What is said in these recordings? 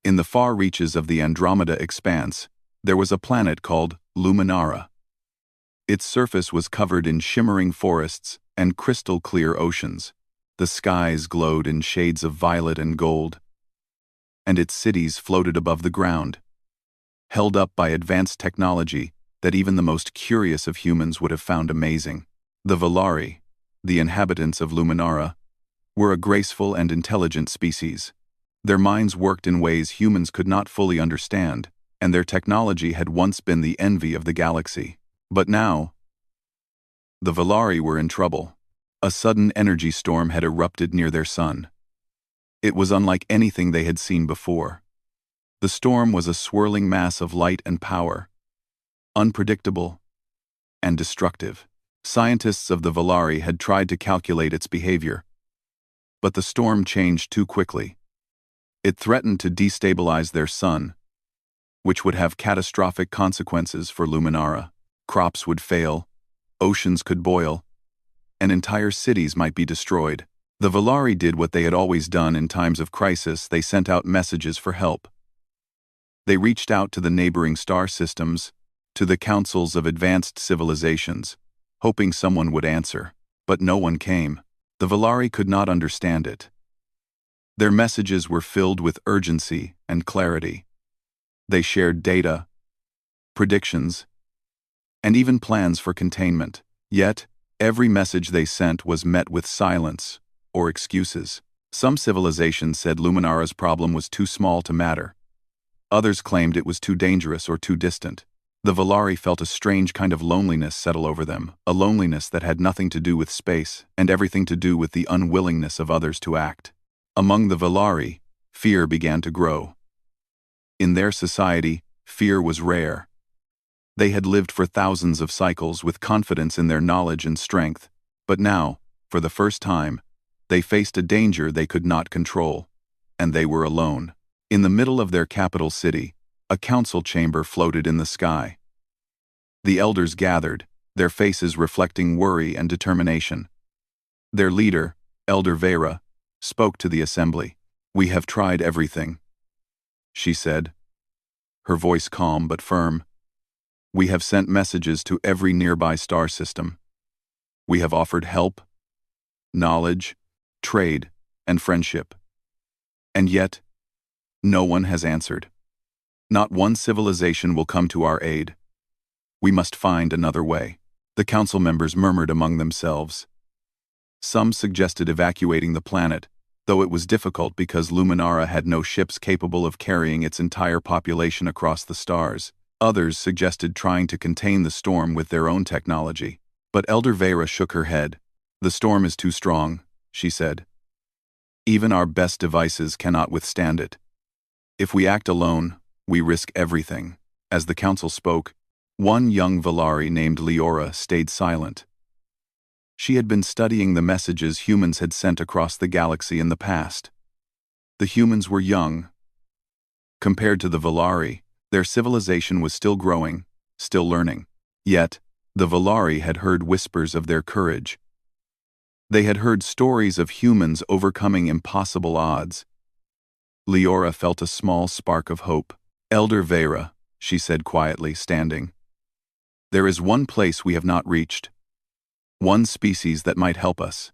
In the far reaches of the Andromeda expanse, there was a planet called Luminara. Its surface was covered in shimmering forests and crystal-clear oceans. The skies glowed in shades of violet and gold, and its cities floated above the ground, held up by advanced technology that even the most curious of humans would have found amazing. The Valari, the inhabitants of Luminara, were a graceful and intelligent species. Their minds worked in ways humans could not fully understand, and their technology had once been the envy of the galaxy. But now, the Valari were in trouble. A sudden energy storm had erupted near their sun. It was unlike anything they had seen before. The storm was a swirling mass of light and power, unpredictable and destructive. Scientists of the Valari had tried to calculate its behavior, but the storm changed too quickly. It threatened to destabilize their sun, which would have catastrophic consequences for Luminara. Crops would fail, oceans could boil, and entire cities might be destroyed. The Valari did what they had always done in times of crisis. They sent out messages for help. They reached out to the neighboring star systems, to the councils of advanced civilizations, hoping someone would answer. But no one came. The Valari could not understand it. Their messages were filled with urgency and clarity. They shared data, predictions, and even plans for containment. Yet, every message they sent was met with silence or excuses. Some civilizations said Luminara's problem was too small to matter. Others claimed it was too dangerous or too distant. The Valari felt a strange kind of loneliness settle over them, a loneliness that had nothing to do with space and everything to do with the unwillingness of others to act. Among the Valari, fear began to grow. In their society, fear was rare. They had lived for thousands of cycles with confidence in their knowledge and strength, but now, for the first time, they faced a danger they could not control, and they were alone. In the middle of their capital city, a council chamber floated in the sky. The elders gathered, their faces reflecting worry and determination. Their leader, Elder Vera, spoke to the assembly. "We have tried everything," she said, her voice calm but firm. "We have sent messages to every nearby star system. We have offered help, knowledge, trade, and friendship. And yet, no one has answered. Not one civilization will come to our aid. We must find another way." The council members murmured among themselves. Some suggested evacuating the planet, though it was difficult because Luminara had no ships capable of carrying its entire population across the stars. Others suggested trying to contain the storm with their own technology. But Elder Vera shook her head. "The storm is too strong," she said. "Even our best devices cannot withstand it. If we act alone, we risk everything." As the council spoke, one young Valari named Leora stayed silent. She had been studying the messages humans had sent across the galaxy in the past. The humans were young. Compared to the Valari, their civilization was still growing, still learning. Yet, the Valari had heard whispers of their courage. They had heard stories of humans overcoming impossible odds. Leora felt a small spark of hope. "Elder Vera," she said quietly, standing. "There is one place we have not reached. One species that might help us.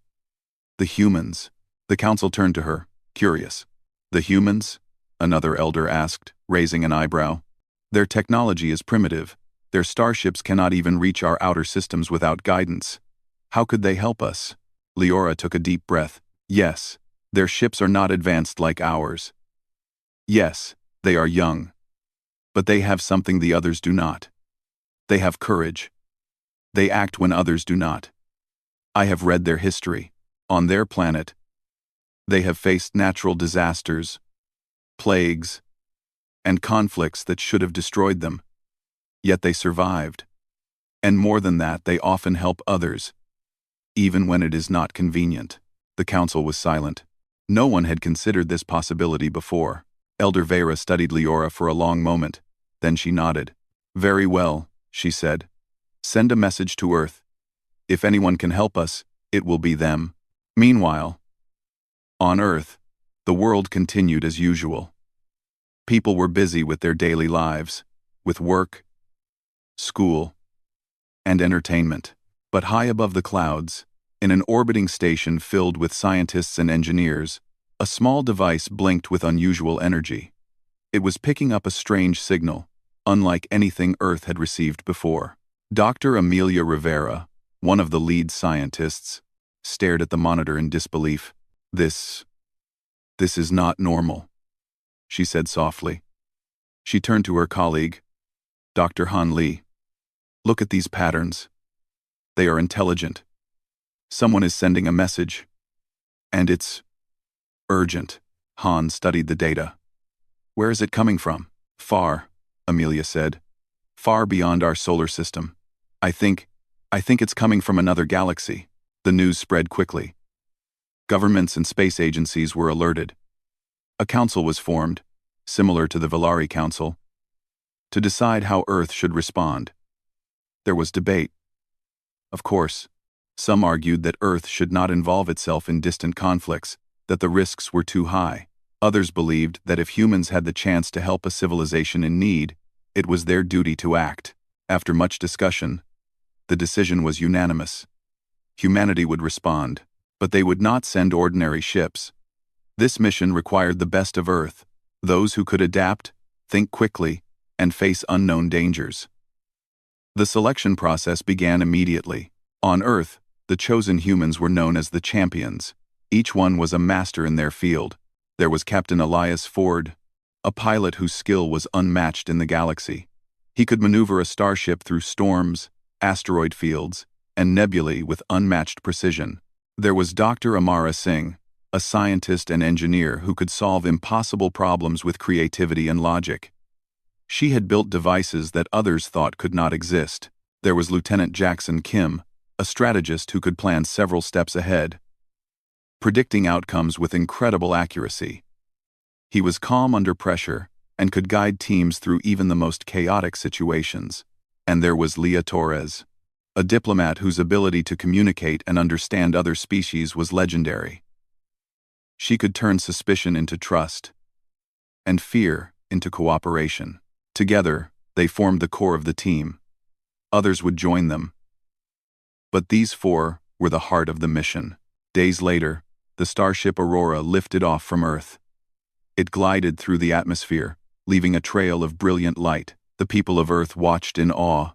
The humans." The council turned to her, curious. "The humans?" another elder asked, raising an eyebrow. "Their technology is primitive. Their starships cannot even reach our outer systems without guidance. How could they help us?" Leora took a deep breath. "Yes, their ships are not advanced like ours. Yes, they are young. But they have something the others do not. They have courage. They act when others do not. I have read their history. On their planet, they have faced natural disasters, plagues, and conflicts that should have destroyed them. Yet they survived. And more than that, they often help others, even when it is not convenient." The council was silent. No one had considered this possibility before. Elder Vera studied Leora for a long moment. Then she nodded. "Very well," she said. "Send a message to Earth. If anyone can help us, it will be them." Meanwhile, on Earth, the world continued as usual. People were busy with their daily lives, with work, school, and entertainment. But high above the clouds, in an orbiting station filled with scientists and engineers, a small device blinked with unusual energy. It was picking up a strange signal, unlike anything Earth had received before. Dr. Amelia Rivera, one of the lead scientists, stared at the monitor in disbelief. This is not normal," she said softly. She turned to her colleague, Dr. Han Li. "Look at these patterns. They are intelligent. Someone is sending a message. And it's urgent." Han studied the data. "Where is it coming from?" "Far," Amelia said. "Far beyond our solar system. I think it's coming from another galaxy." The news spread quickly. Governments and space agencies were alerted. A council was formed, similar to the Valari Council, to decide how Earth should respond. There was debate. Of course, some argued that Earth should not involve itself in distant conflicts, that the risks were too high. Others believed that if humans had the chance to help a civilization in need, it was their duty to act. After much discussion, the decision was unanimous. Humanity would respond, but they would not send ordinary ships. This mission required the best of Earth, those who could adapt, think quickly, and face unknown dangers. The selection process began immediately. On Earth, the chosen humans were known as the champions. Each one was a master in their field. There was Captain Elias Ford, a pilot whose skill was unmatched in the galaxy. He could maneuver a starship through storms, asteroid fields, and nebulae with unmatched precision. There was Dr. Amara Singh, a scientist and engineer who could solve impossible problems with creativity and logic. She had built devices that others thought could not exist. There was Lieutenant Jackson Kim, a strategist who could plan several steps ahead, predicting outcomes with incredible accuracy. He was calm under pressure and could guide teams through even the most chaotic situations. And there was Leah Torres, a diplomat whose ability to communicate and understand other species was legendary. She could turn suspicion into trust, and fear into cooperation. Together, they formed the core of the team. Others would join them. But these four were the heart of the mission. Days later, the starship Aurora lifted off from Earth. It glided through the atmosphere, leaving a trail of brilliant light. The people of Earth watched in awe,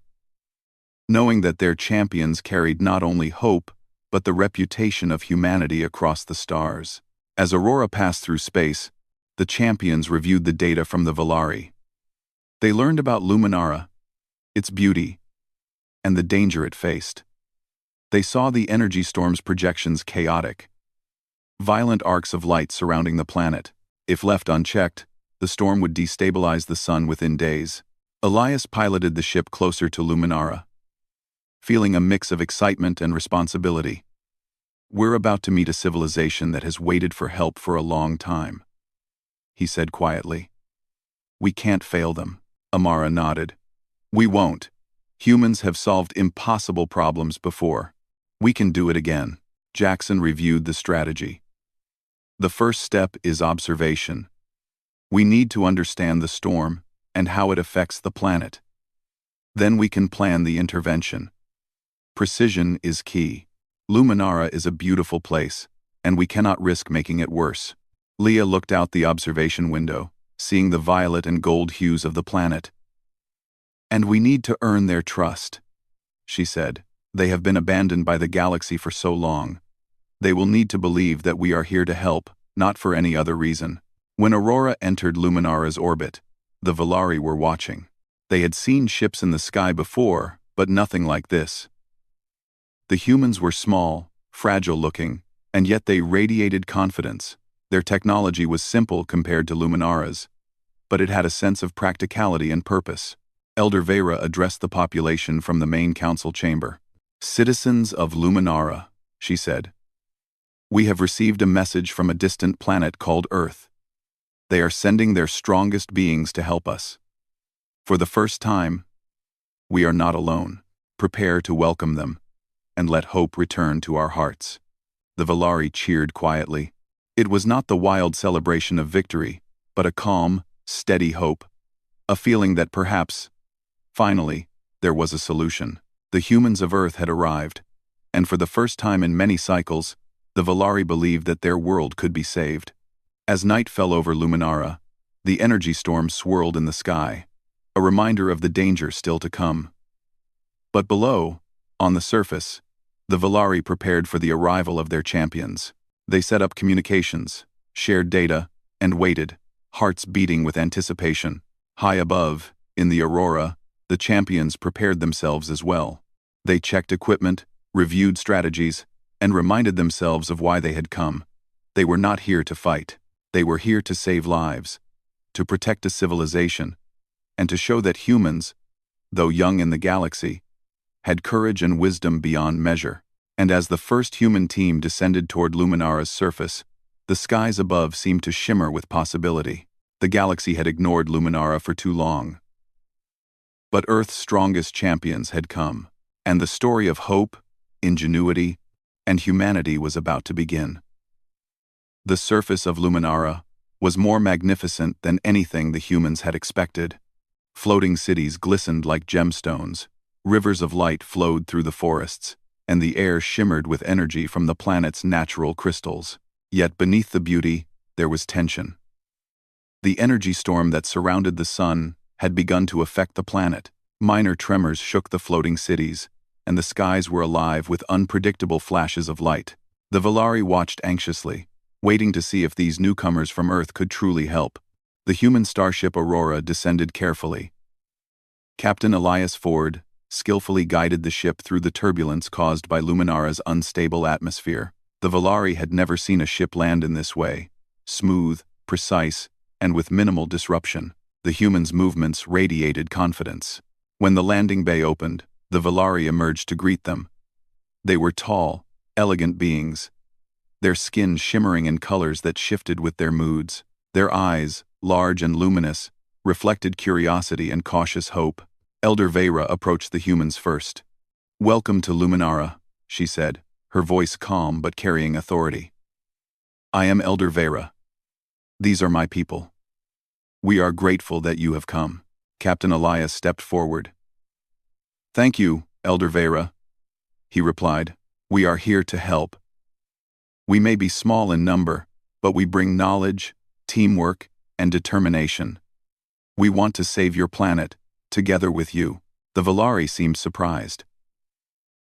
knowing that their champions carried not only hope, but the reputation of humanity across the stars. As Aurora passed through space, the champions reviewed the data from the Valari. They learned about Luminara, its beauty, and the danger it faced. They saw the energy storm's projections chaotic, violent arcs of light surrounding the planet. If left unchecked, the storm would destabilize the sun within days. Elias piloted the ship closer to Luminara, feeling a mix of excitement and responsibility. "We're about to meet a civilization that has waited for help for a long time," he said quietly. "We can't fail them." Amara nodded. "We won't. Humans have solved impossible problems before. We can do it again." Jackson reviewed the strategy. "The first step is observation. We need to understand the storm and how it affects the planet. Then we can plan the intervention. Precision is key. Luminara is a beautiful place, and we cannot risk making it worse." Leah looked out the observation window, seeing the violet and gold hues of the planet. "And we need to earn their trust," she said. "They have been abandoned by the galaxy for so long. They will need to believe that we are here to help, not for any other reason." When Aurora entered Luminara's orbit, the Valari were watching. They had seen ships in the sky before, but nothing like this. The humans were small, fragile-looking, and yet they radiated confidence. Their technology was simple compared to Luminara's, but it had a sense of practicality and purpose. Elder Vera addressed the population from the main council chamber. "Citizens of Luminara," she said, "we have received a message from a distant planet called Earth. They are sending their strongest beings to help us. For the first time, we are not alone. Prepare to welcome them, and let hope return to our hearts." The Valari cheered quietly. It was not the wild celebration of victory, but a calm, steady hope, a feeling that perhaps, finally, there was a solution. The humans of Earth had arrived, and for the first time in many cycles, the Valari believed that their world could be saved. As night fell over Luminara, the energy storm swirled in the sky, a reminder of the danger still to come. But below, on the surface, the Valari prepared for the arrival of their champions. They set up communications, shared data, and waited, hearts beating with anticipation. High above, in the aurora, the champions prepared themselves as well. They checked equipment, reviewed strategies, and reminded themselves of why they had come. They were not here to fight. They were here to save lives, to protect a civilization, and to show that humans, though young in the galaxy, had courage and wisdom beyond measure. And as the first human team descended toward Luminara's surface, the skies above seemed to shimmer with possibility. The galaxy had ignored Luminara for too long. But Earth's strongest champions had come, and the story of hope, ingenuity, and humanity was about to begin. The surface of Luminara was more magnificent than anything the humans had expected. Floating cities glistened like gemstones, rivers of light flowed through the forests, and the air shimmered with energy from the planet's natural crystals. Yet beneath the beauty, there was tension. The energy storm that surrounded the sun had begun to affect the planet. Minor tremors shook the floating cities, and the skies were alive with unpredictable flashes of light. The Valari watched anxiously, waiting to see if these newcomers from Earth could truly help. The human starship Aurora descended carefully. Captain Elias Ford skillfully guided the ship through the turbulence caused by Luminara's unstable atmosphere. The Valari had never seen a ship land in this way, smooth, precise, and with minimal disruption. The humans' movements radiated confidence. When the landing bay opened, the Valari emerged to greet them. They were tall, elegant beings, their skin shimmering in colors that shifted with their moods. Their eyes, large and luminous, reflected curiosity and cautious hope. Elder Vera approached the humans first. "Welcome to Luminara," she said, her voice calm but carrying authority. "I am Elder Vera. These are my people. We are grateful that you have come." Captain Elias stepped forward. "Thank you, Elder Vera," he replied. "We are here to help. We may be small in number, but we bring knowledge, teamwork, and determination. We want to save your planet, together with you." The Valari seemed surprised.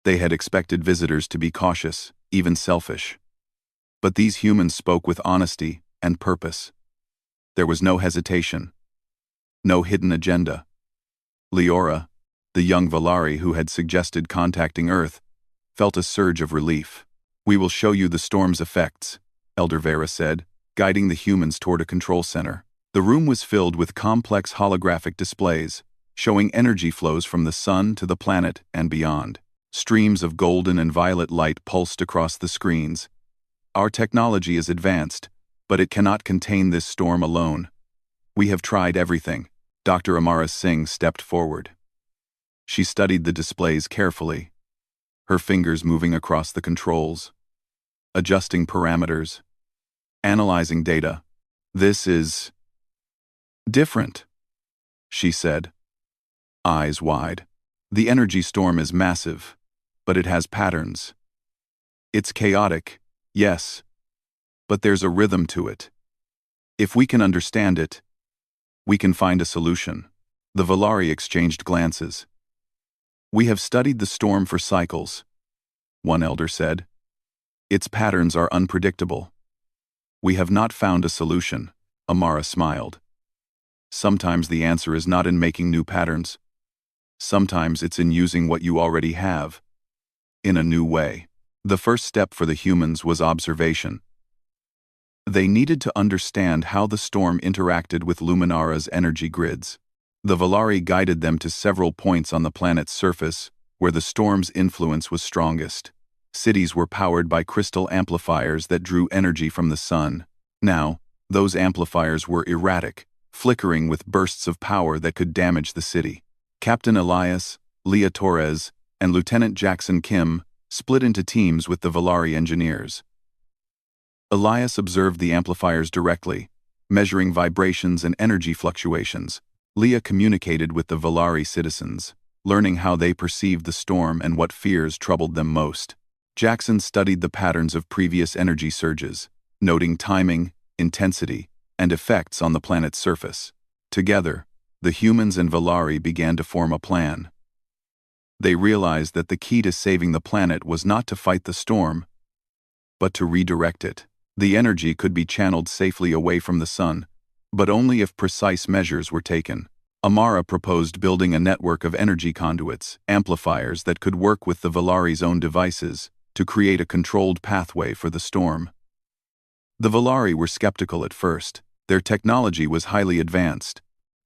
They had expected visitors to be cautious, even selfish. But these humans spoke with honesty and purpose. There was no hesitation, no hidden agenda. Leora, the young Valari who had suggested contacting Earth, felt a surge of relief. "We will show you the storm's effects," Elder Vera said, guiding the humans toward a control center. The room was filled with complex holographic displays, showing energy flows from the sun to the planet and beyond. Streams of golden and violet light pulsed across the screens. "Our technology is advanced, but it cannot contain this storm alone. We have tried everything." Dr. Amara Singh stepped forward. She studied the displays carefully, her fingers moving across the controls, adjusting parameters, analyzing data. "This is different," she said, eyes wide. "The energy storm is massive, but it has patterns. It's chaotic, yes, but there's a rhythm to it. If we can understand it, we can find a solution." The Valari exchanged glances. "We have studied the storm for cycles," one elder said. "Its patterns are unpredictable. We have not found a solution," Amara smiled. "Sometimes the answer is not in making new patterns. Sometimes it's in using what you already have, in a new way." The first step for the humans was observation. They needed to understand how the storm interacted with Luminara's energy grids. The Valari guided them to several points on the planet's surface where the storm's influence was strongest. Cities were powered by crystal amplifiers that drew energy from the sun. Now, those amplifiers were erratic, flickering with bursts of power that could damage the city. Captain Elias, Leah Torres, and Lieutenant Jackson Kim split into teams with the Valari engineers. Elias observed the amplifiers directly, measuring vibrations and energy fluctuations. Leah communicated with the Valari citizens, learning how they perceived the storm and what fears troubled them most. Jackson studied the patterns of previous energy surges, noting timing, intensity, and effects on the planet's surface. Together, the humans and Valari began to form a plan. They realized that the key to saving the planet was not to fight the storm, but to redirect it. The energy could be channeled safely away from the sun, but only if precise measures were taken. Amara proposed building a network of energy conduits, amplifiers that could work with the Valari's own devices to create a controlled pathway for the storm. The Valari were skeptical at first. Their technology was highly advanced,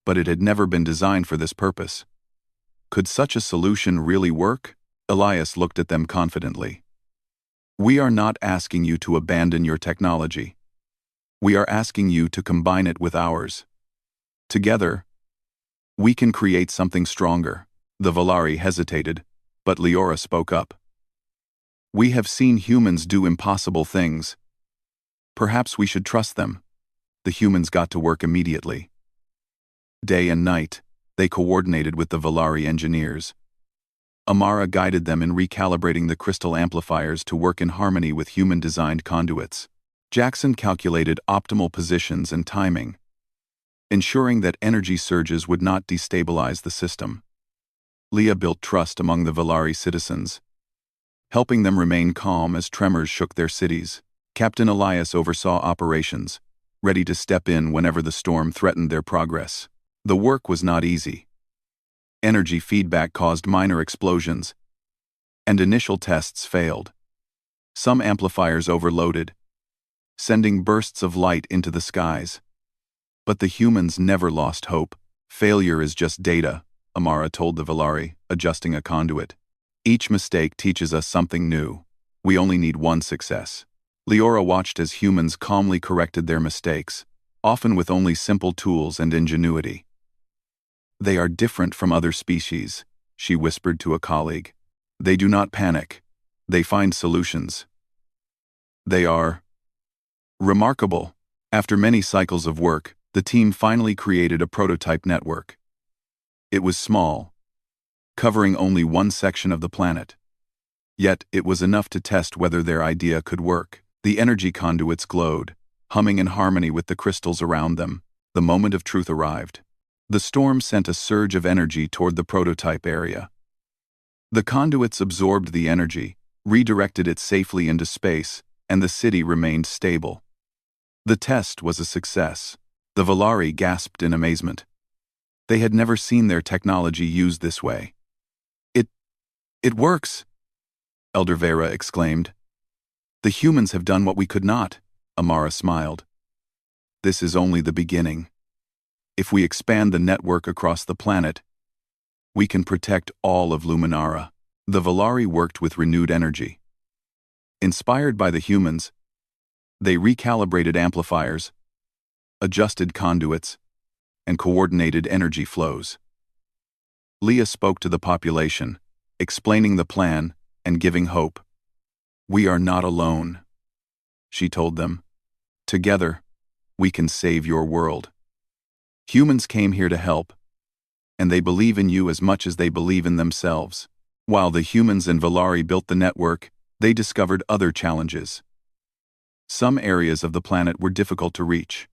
but it had never been designed for this purpose. Could such a solution really work? Elias looked at them confidently. We are not asking you to abandon your technology. We are asking you to combine it with ours. Together, we can create something stronger. The Valari hesitated, but Leora spoke up. We have seen humans do impossible things. Perhaps we should trust them. The humans got to work immediately. Day and night, they coordinated with the Valari engineers. Amara guided them in recalibrating the crystal amplifiers to work in harmony with human-designed conduits. Jackson calculated optimal positions and timing, ensuring that energy surges would not destabilize the system. Leah built trust among the Valari citizens, helping them remain calm as tremors shook their cities. Captain Elias oversaw operations, ready to step in whenever the storm threatened their progress. The work was not easy. Energy feedback caused minor explosions, and initial tests failed. Some amplifiers overloaded, sending bursts of light into the skies. But the humans never lost hope. Failure is just data, Amara told the Valari, adjusting a conduit. Each mistake teaches us something new. We only need one success. Leora watched as humans calmly corrected their mistakes, often with only simple tools and ingenuity. They are different from other species, she whispered to a colleague. They do not panic. They find solutions. They are remarkable. After many cycles of work, the team finally created a prototype network. It was small, covering only one section of the planet. Yet it was enough to test whether their idea could work. The energy conduits glowed, humming in harmony with the crystals around them. The moment of truth arrived. The storm sent a surge of energy toward the prototype area. The conduits absorbed the energy, redirected it safely into space, and the city remained stable. The test was a success. The Valari gasped in amazement. They had never seen their technology used this way. It works, Elder Vera exclaimed. The humans have done what we could not, Amara smiled. This is only the beginning. If we expand the network across the planet, we can protect all of Luminara. The Valari worked with renewed energy. Inspired by the humans, they recalibrated amplifiers, adjusted conduits, and coordinated energy flows. Leah spoke to the population, explaining the plan and giving hope. We are not alone, she told them. Together, we can save your world. Humans came here to help, and they believe in you as much as they believe in themselves. While the humans and Valari built the network, they discovered other challenges. Some areas of the planet were difficult to reach.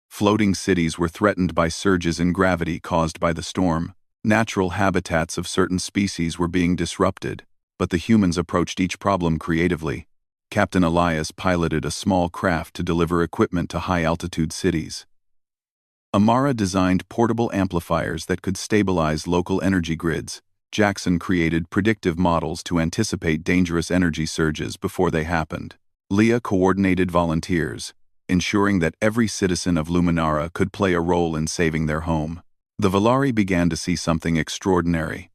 Floating cities were threatened by surges in gravity caused by the storm. Natural habitats of certain species were being disrupted, but the humans approached each problem creatively. Captain Elias piloted a small craft to deliver equipment to high-altitude cities. Amara designed portable amplifiers that could stabilize local energy grids. Jackson created predictive models to anticipate dangerous energy surges before they happened. Leah coordinated volunteers, ensuring that every citizen of Luminara could play a role in saving their home. The Valari began to see something extraordinary.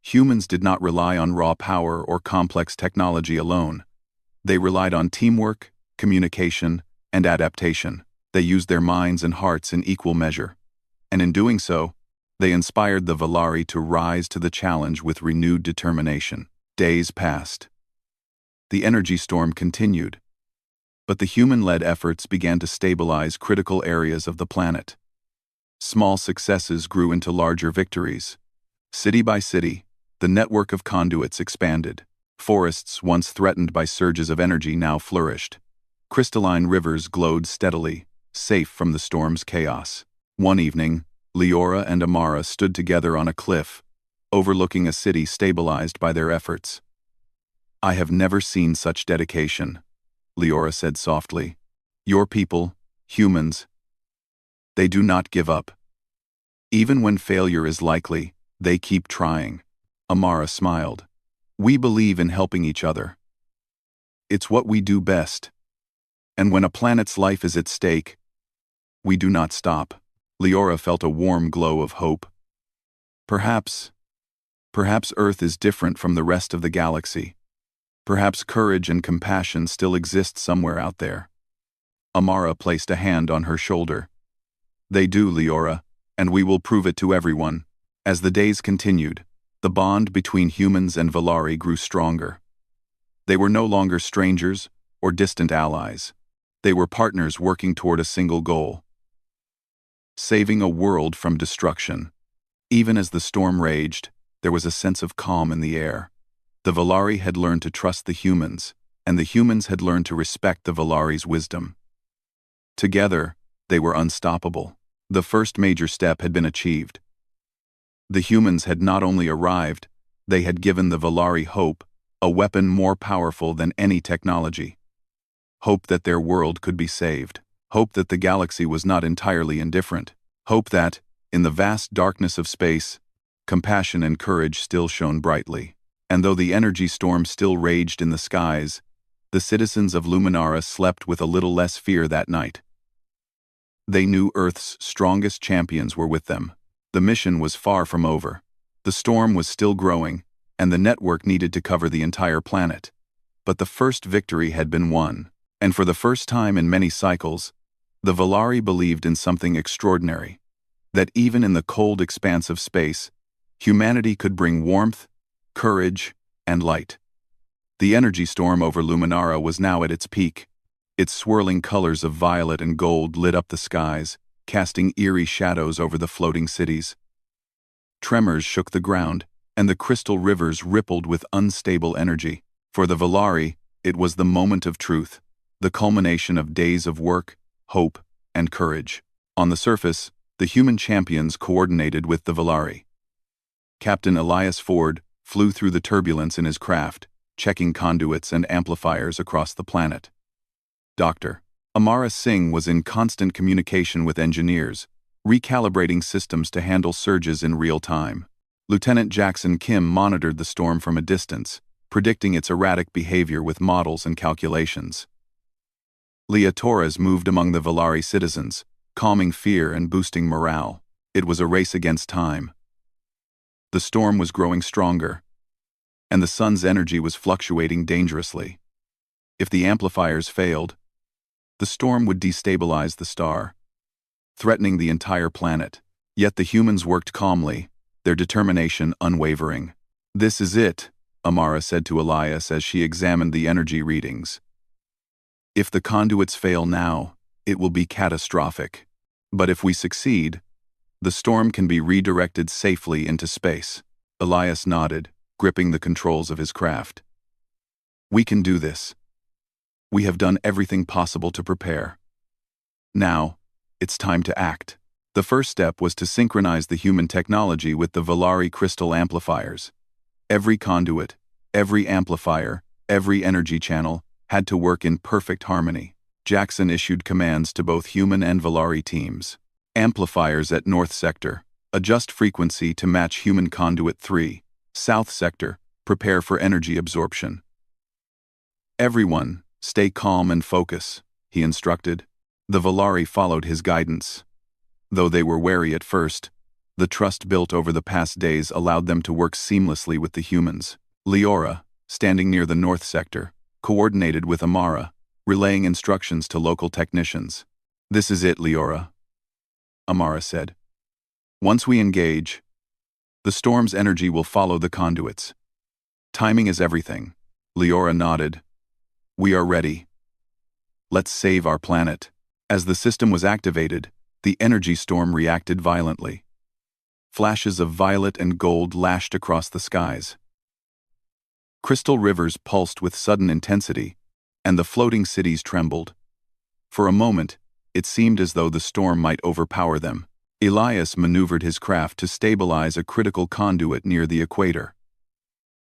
Humans did not rely on raw power or complex technology alone. They relied on teamwork, communication, and adaptation. They used their minds and hearts in equal measure. And in doing so, they inspired the Valari to rise to the challenge with renewed determination. Days passed. The energy storm continued. but the human-led efforts began to stabilize critical areas of the planet. Small successes grew into larger victories. City by city, the network of conduits expanded. Forests once threatened by surges of energy now flourished. Crystalline rivers glowed steadily, safe from the storm's chaos. One evening, Leora and Amara stood together on a cliff, overlooking a city stabilized by their efforts. "I have never seen such dedication," Leora said softly. "Your people, humans, they do not give up. Even when failure is likely, they keep trying." Amara smiled. "We believe in helping each other. It's what we do best. And when a planet's life is at stake, we do not stop." Leora felt a warm glow of hope. Perhaps Earth is different from the rest of the galaxy. Perhaps courage and compassion still exist somewhere out there. Amara placed a hand on her shoulder. "They do, Leora, and we will prove it to everyone." As the days continued, the bond between humans and Valari grew stronger. They were no longer strangers or distant allies. They were partners working toward a single goal: saving a world from destruction. Even as the storm raged, there was a sense of calm in the air. The Valari had learned to trust the humans, and the humans had learned to respect the Valari's wisdom. Together, they were unstoppable. The first major step had been achieved. The humans had not only arrived, they had given the Valari hope, a weapon more powerful than any technology. Hope that their world could be saved. Hope that the galaxy was not entirely indifferent. Hope that, in the vast darkness of space, compassion and courage still shone brightly. And though the energy storm still raged in the skies, the citizens of Luminara slept with a little less fear that night. They knew Earth's strongest champions were with them. The mission was far from over. The storm was still growing, and the network needed to cover the entire planet. But the first victory had been won, and for the first time in many cycles, the Valari believed in something extraordinary: that even in the cold expanse of space, humanity could bring warmth, courage, and light. The energy storm over Luminara was now at its peak. Its swirling colors of violet and gold lit up the skies, casting eerie shadows over the floating cities. Tremors shook the ground, and the crystal rivers rippled with unstable energy. For the Valari, it was the moment of truth, the culmination of days of work, hope, and courage. On the surface, the human champions coordinated with the Valari. Captain Elias Ford flew through the turbulence in his craft, checking conduits and amplifiers across the planet. Dr. Amara Singh was in constant communication with engineers, recalibrating systems to handle surges in real time. Lieutenant Jackson Kim monitored the storm from a distance, predicting its erratic behavior with models and calculations. Leah Torres moved among the Valari citizens, calming fear and boosting morale. It was a race against time. The storm was growing stronger, and the sun's energy was fluctuating dangerously. If the amplifiers failed, the storm would destabilize the star, threatening the entire planet. Yet the humans worked calmly, their determination unwavering. "This is it," Amara said to Elias as she examined the energy readings. "If the conduits fail now, it will be catastrophic. But if we succeed, the storm can be redirected safely into space." Elias nodded, gripping the controls of his craft. "We can do this. We have done everything possible to prepare. Now, it's time to act." The first step was to synchronize the human technology with the Valari crystal amplifiers. Every conduit, every amplifier, every energy channel had to work in perfect harmony. Jackson issued commands to both human and Valari teams. Amplifiers at North Sector, adjust frequency to match human conduit 3. South Sector, prepare for energy absorption. "Everyone, stay calm and focus," he instructed. The Valari followed his guidance. Though they were wary at first, the trust built over the past days allowed them to work seamlessly with the humans. Leora, standing near the North Sector, coordinated with Amara, relaying instructions to local technicians. "This is it, Leora," Amara said. "Once we engage, the storm's energy will follow the conduits. Timing is everything." Leora nodded. "We are ready." Let's save our planet. As the system was activated, the energy storm reacted violently. Flashes of violet and gold lashed across the skies. Crystal rivers pulsed with sudden intensity, and the floating cities trembled. For a moment, it seemed as though the storm might overpower them. Elias maneuvered his craft to stabilize a critical conduit near the equator.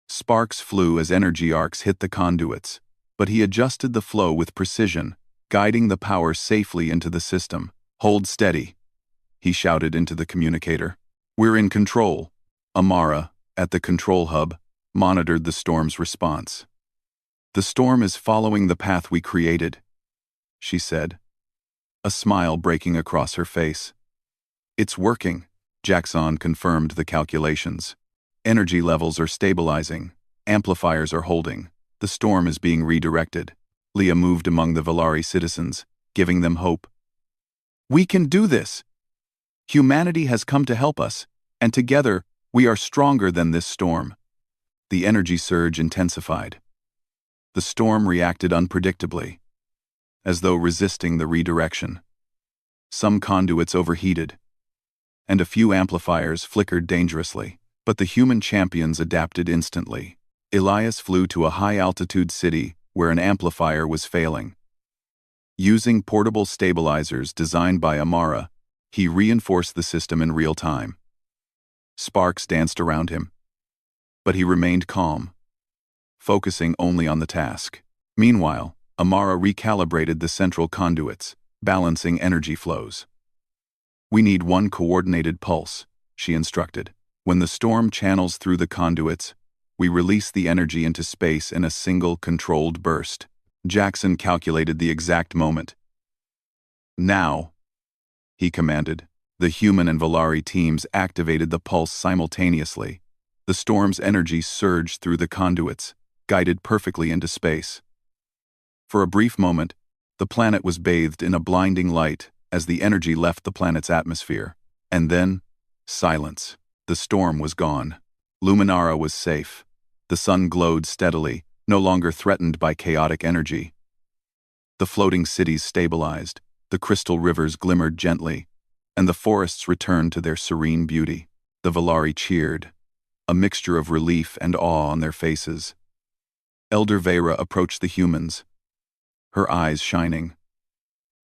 Sparks flew as energy arcs hit the conduits, but he adjusted the flow with precision, guiding the power safely into the system. "Hold steady," he shouted into the communicator. "We're in control." Amara, at the control hub, monitored the storm's response. "The storm is following the path we created," she said, a smile breaking across her face. "It's working," Jackson confirmed the calculations. "Energy levels are stabilizing, amplifiers are holding, the storm is being redirected." Leah moved among the Valari citizens, giving them hope. "We can do this! Humanity has come to help us, and together we are stronger than this storm." The energy surge intensified. The storm reacted unpredictably, as though resisting the redirection. Some conduits overheated, and a few amplifiers flickered dangerously, but the human champions adapted instantly. Elias flew to a high-altitude city where an amplifier was failing. Using portable stabilizers designed by Amara, he reinforced the system in real time. Sparks danced around him, but he remained calm, focusing only on the task. Meanwhile, Amara recalibrated the central conduits, balancing energy flows. "We need one coordinated pulse," she instructed. "When the storm channels through the conduits, we release the energy into space in a single controlled burst." Jackson calculated the exact moment. "Now," he commanded. The human and Valari teams activated the pulse simultaneously. The storm's energy surged through the conduits, guided perfectly into space. For a brief moment, the planet was bathed in a blinding light as the energy left the planet's atmosphere. And then, silence. The storm was gone. Luminara was safe. The sun glowed steadily, no longer threatened by chaotic energy. The floating cities stabilized, the crystal rivers glimmered gently, and the forests returned to their serene beauty. The Valari cheered, a mixture of relief and awe on their faces. Elder Vera approached the humans, her eyes shining.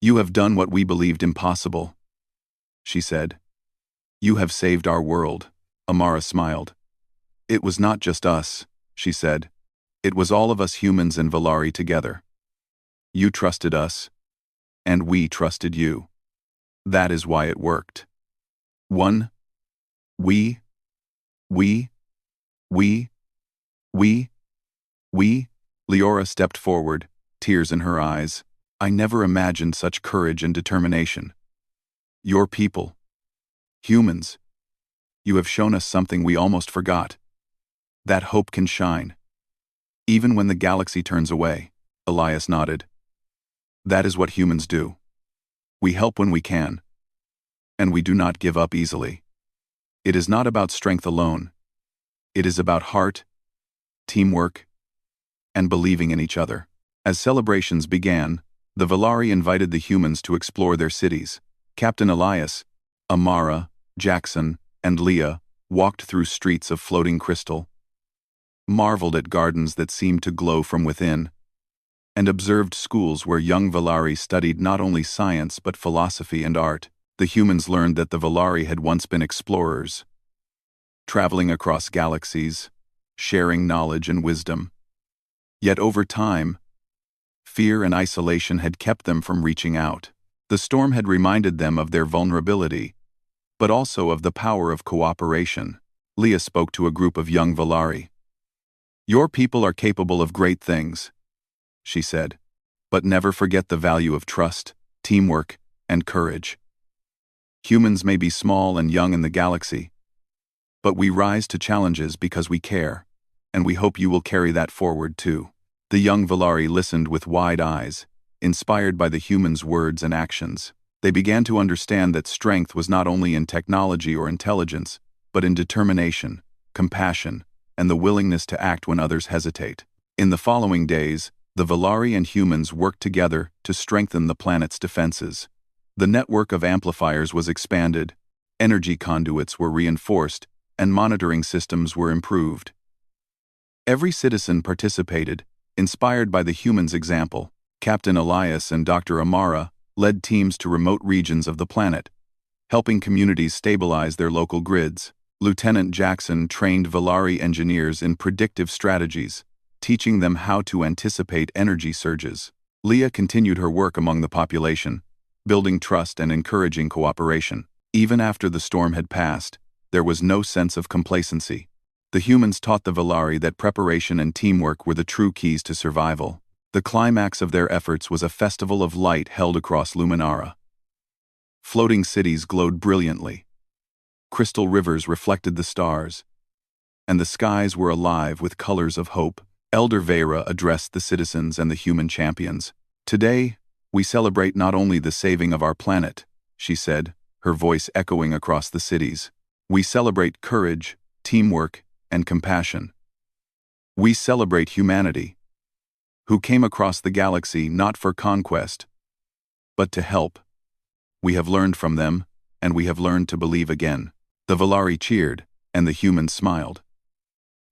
"You have done what we believed impossible," she said. "You have saved our world." Amara smiled. "It was not just us," she said. "It was all of us humans and Valari together. You trusted us, and we trusted you. That is why it worked. One, we, we, we, we, we." Leora stepped forward, tears in her eyes. "I never imagined such courage and determination. Your people, humans, you have shown us something we almost forgot. That hope can shine, even when the galaxy turns away." Elias nodded. "That is what humans do. We help when we can, and we do not give up easily. It is not about strength alone. It is about heart, teamwork, and believing in each other." As celebrations began, the Valari invited the humans to explore their cities. Captain Elias, Amara, Jackson, and Leah walked through streets of floating crystal, marveled at gardens that seemed to glow from within, and observed schools where young Valari studied not only science but philosophy and art. The humans learned that the Valari had once been explorers, traveling across galaxies, sharing knowledge and wisdom. Yet over time, fear and isolation had kept them from reaching out. The storm had reminded them of their vulnerability, but also of the power of cooperation. Leah spoke to a group of young Valari. "Your people are capable of great things," she said, "but never forget the value of trust, teamwork, and courage. Humans may be small and young in the galaxy, but we rise to challenges because we care, and we hope you will carry that forward too." The young Valari listened with wide eyes, inspired by the humans' words and actions. They began to understand that strength was not only in technology or intelligence, but in determination, compassion, and the willingness to act when others hesitate. In the following days, The Valari and humans worked together to strengthen the planet's defenses. The network of amplifiers was expanded, energy conduits were reinforced, and monitoring systems were improved. Every citizen participated, inspired by the humans' example. Captain Elias and Dr. Amara led teams to remote regions of the planet, helping communities stabilize their local grids. Lieutenant Jackson trained Valari engineers in predictive strategies, teaching them how to anticipate energy surges. Leah continued her work among the population, building trust and encouraging cooperation. Even after the storm had passed, there was no sense of complacency. The humans taught the Valari that preparation and teamwork were the true keys to survival. The climax of their efforts was a festival of light held across Luminara. Floating cities glowed brilliantly. Crystal rivers reflected the stars, and the skies were alive with colors of hope. Elder Vera addressed the citizens and the human champions. "Today, we celebrate not only the saving of our planet," she said, her voice echoing across the cities. "We celebrate courage, teamwork, and compassion. We celebrate humanity, who came across the galaxy not for conquest, but to help. We have learned from them, and we have learned to believe again." The Valari cheered, and the humans smiled.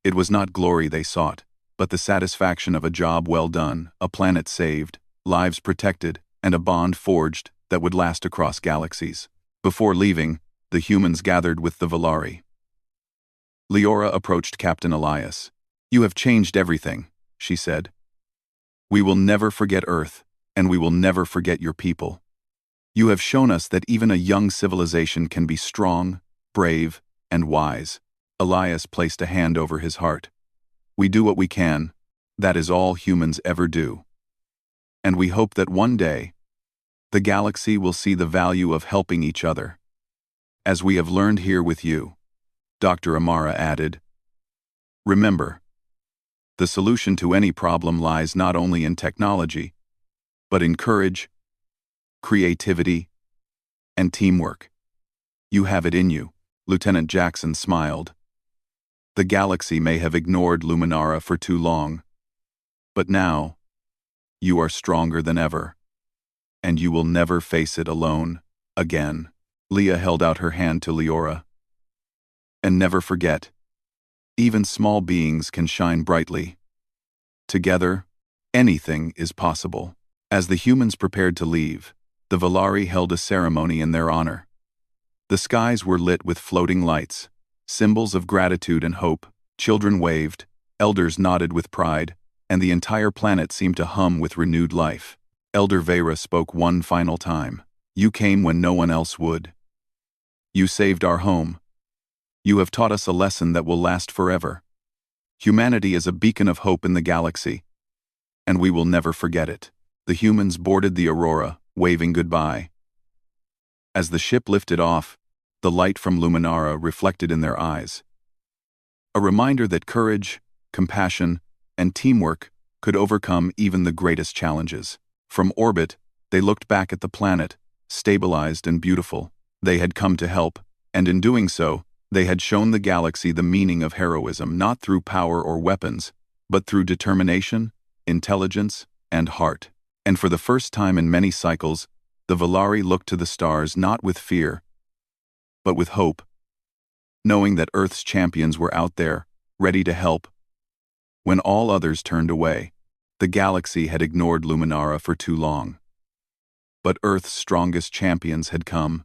It was not glory they sought, but the satisfaction of a job well done, a planet saved, lives protected, and a bond forged that would last across galaxies. Before leaving, the humans gathered with the Valari. Leora approached Captain Elias. "You have changed everything," she said. "We will never forget Earth, and we will never forget your people. You have shown us that even a young civilization can be strong, brave, and wise." Elias placed a hand over his heart. "We do what we can. That is all humans ever do. And we hope that one day, the galaxy will see the value of helping each other, as we have learned here with you." Dr. Amara added, "Remember, the solution to any problem lies not only in technology, but in courage, creativity, and teamwork. You have it in you." Lieutenant Jackson smiled. "The galaxy may have ignored Luminara for too long, but now, you are stronger than ever, and you will never face it alone again." Leah held out her hand to Leora. "And never forget, even small beings can shine brightly. Together, anything is possible." As the humans prepared to leave, the Valari held a ceremony in their honor. The skies were lit with floating lights, symbols of gratitude and hope. Children waved, elders nodded with pride, and the entire planet seemed to hum with renewed life. Elder Vera spoke one final time. "You came when no one else would. You saved our home. You have taught us a lesson that will last forever. Humanity is a beacon of hope in the galaxy, and we will never forget it." The humans boarded the Aurora, waving goodbye. As the ship lifted off, the light from Luminara reflected in their eyes. A reminder that courage, compassion, and teamwork could overcome even the greatest challenges. From orbit, they looked back at the planet, stabilized and beautiful. They had come to help, and in doing so, they had shown the galaxy the meaning of heroism not through power or weapons, but through determination, intelligence, and heart. And for the first time in many cycles, the Valari looked to the stars not with fear, but with hope, knowing that Earth's champions were out there, ready to help. When all others turned away, the galaxy had ignored Luminara for too long. But Earth's strongest champions had come,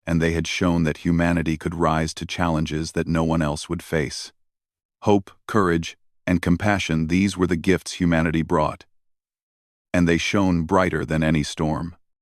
and they had shown that humanity could rise to challenges that no one else would face. Hope, courage, and compassion, these were the gifts humanity brought, and they shone brighter than any storm.